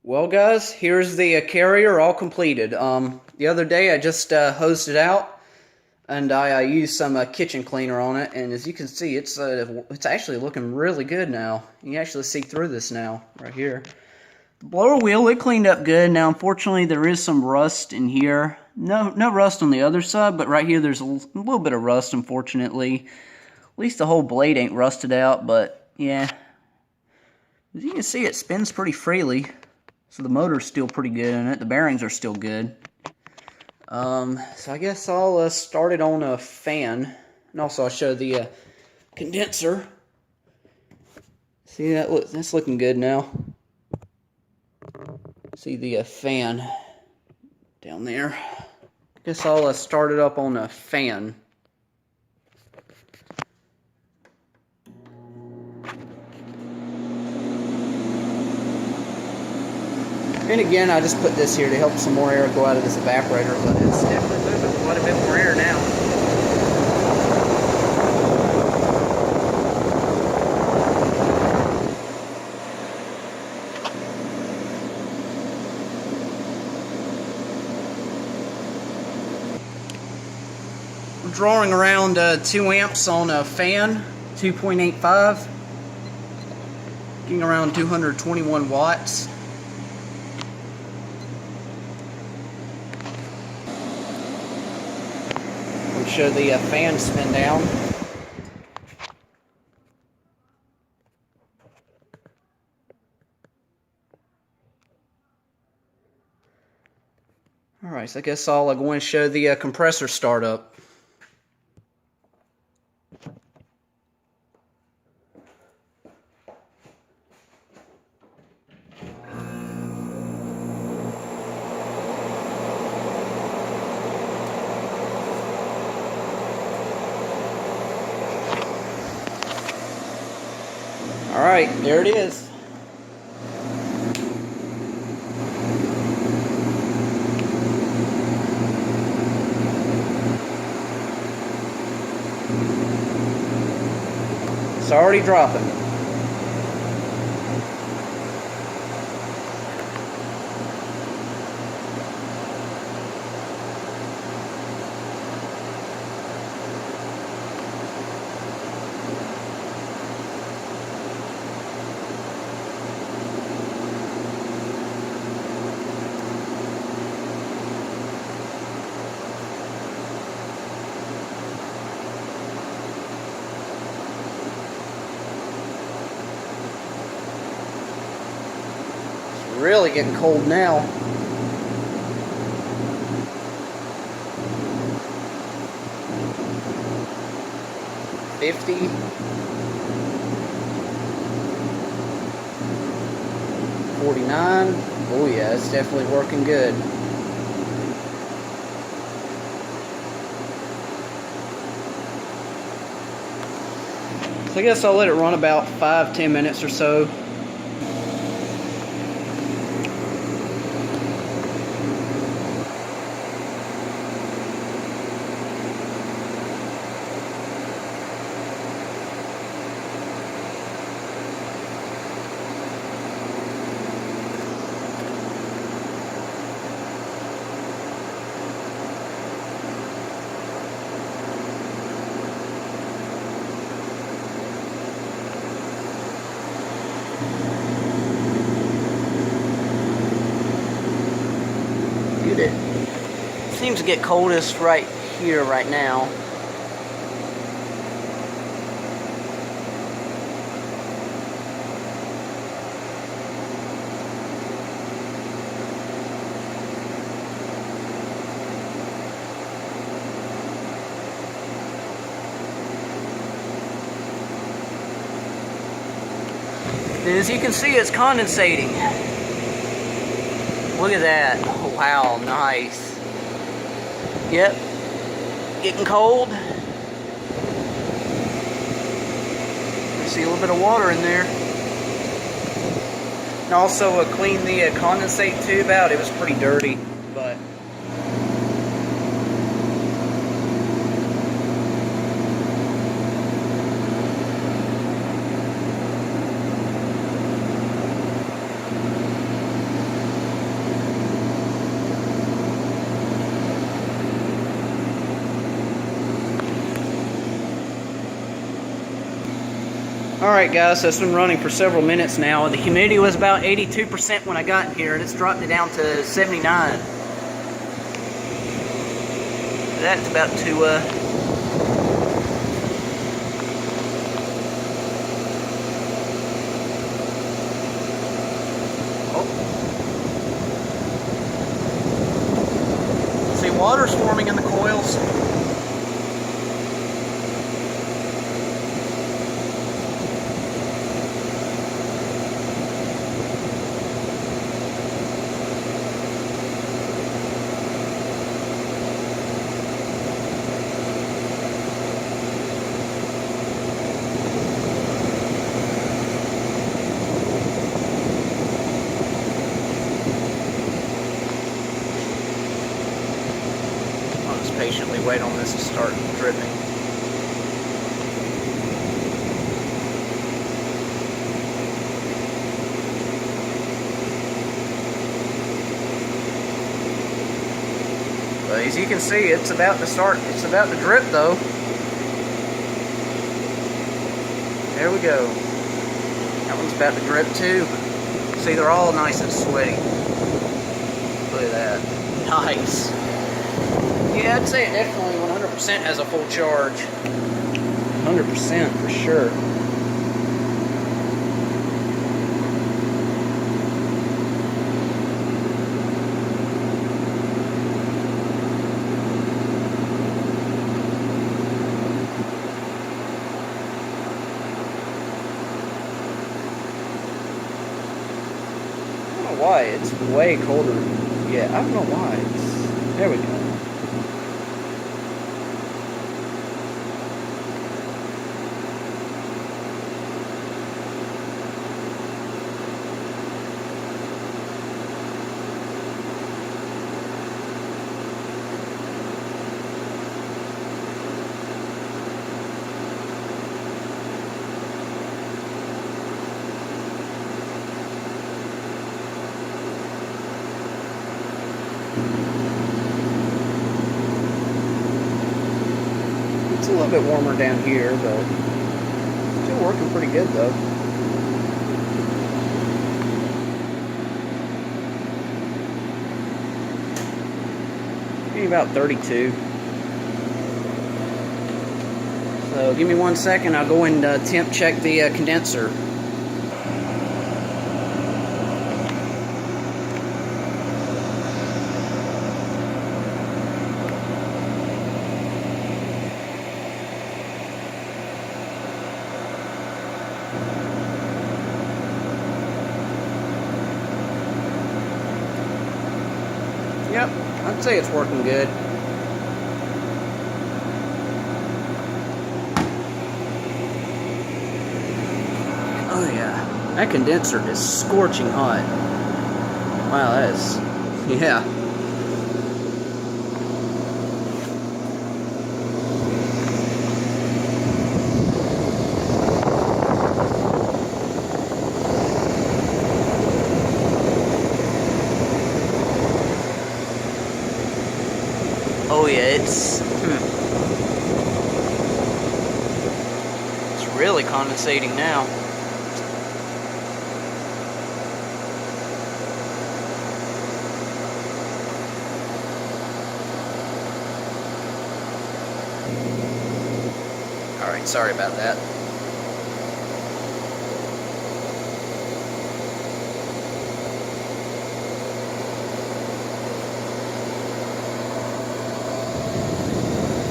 Well, guys, here's the carrier all completed. The other day I just hosed it out, and I used some kitchen cleaner on it, and as you can see, it's actually looking really good now. You can actually see through this now, right here. The blower wheel, it cleaned up good. Now, unfortunately, there is some rust in here. No rust on the other side, but right here there's a little bit of rust, unfortunately. At least the whole blade ain't rusted out, but yeah. As you can see, it spins pretty freely. So the motor's still pretty good in it. The bearings are still good. So I guess I'll start it on a fan. And also I'll show the condenser. See that? Look, that's looking good now. See the fan down there. I guess I'll start it up on a fan. And again, I just put this here to help some more air go out of this evaporator, but it's definitely moving quite a bit more air now. We're drawing around 2 amps on a fan, 2.85, getting around 221 watts. Show the fan spin down. Alright, so I guess I'll go and show the compressor startup. Alright, there it is. It's already dropping. Really getting cold now. $50, $49. Oh yeah, it's definitely working good. So I guess I'll let it run about 5-10 minutes or so. It seems to get coldest right here right now. And as you can see, it's condensating. Look at that. Oh, wow, nice. Yep. Getting cold. See a little bit of water in there. And also clean the condensate tube out. It was pretty dirty, but Alright guys, so it's been running for several minutes now. The humidity was about 82% when I got here, and it's dropped it down to 79. That's about to see, water's forming in the coils. Patiently wait on this to start dripping. But as you can see, it's about to start. It's about to drip though. There we go. That one's about to drip too. See, they're all nice and sweaty. Look at that. Nice. Yeah, I'd say it definitely 100% has a full charge. 100% for sure. I don't know why it's way colder. Yeah, I don't know why. There we go. It's a little bit warmer down here, but still working pretty good though. Maybe about 32. So give me 1 second, I'll go and temp check the condenser. Yep, I'd say it's working good. Oh yeah, that condenser is scorching hot. Wow, that is, yeah. Oh yeah, it's really condensating now. Alright, sorry about that.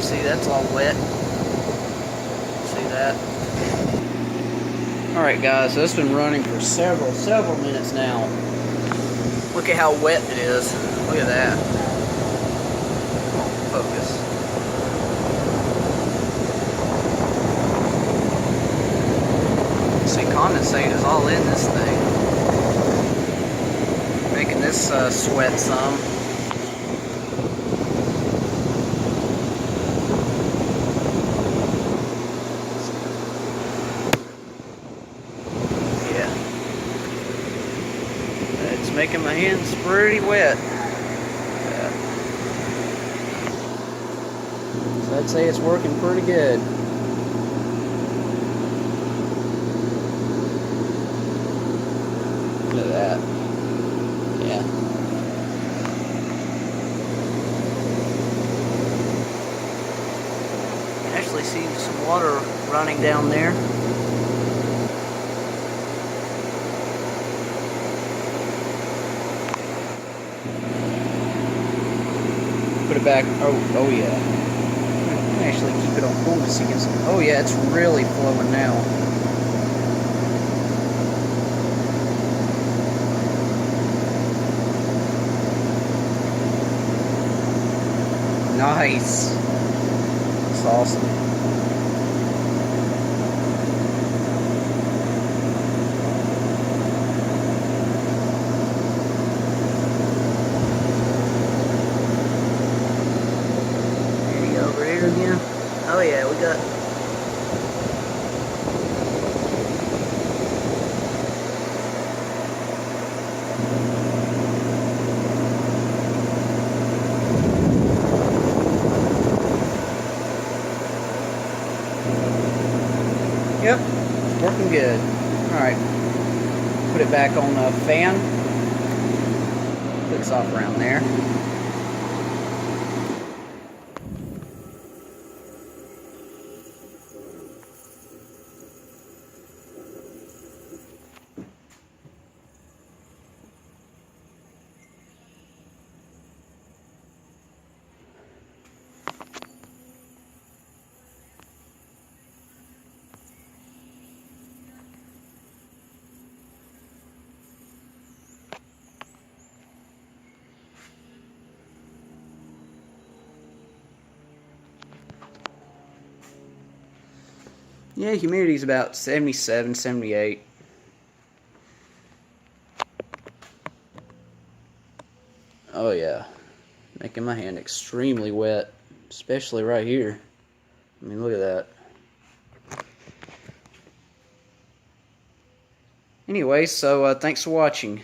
See, that's all wet. See that? Alright guys, so it's been running for several minutes now. Look at how wet it is. Look at that. Focus. See, condensate is all in this thing. Making this sweat some. It's making my hands pretty wet. So I'd say it's working pretty good. Look at that. Yeah. You can actually see some water running down there. Put it back. Oh yeah. I can actually keep it on full so you can see. Oh yeah, it's really flowing now. Nice. That's awesome. Over here again. Oh yeah, we got. Yep, it's working good. All right, put it back on a fan. Clicks off around there. Yeah, humidity's about 77, 78. Oh yeah, making my hand extremely wet, especially right here. I mean, look at that. Anyway, so thanks for watching.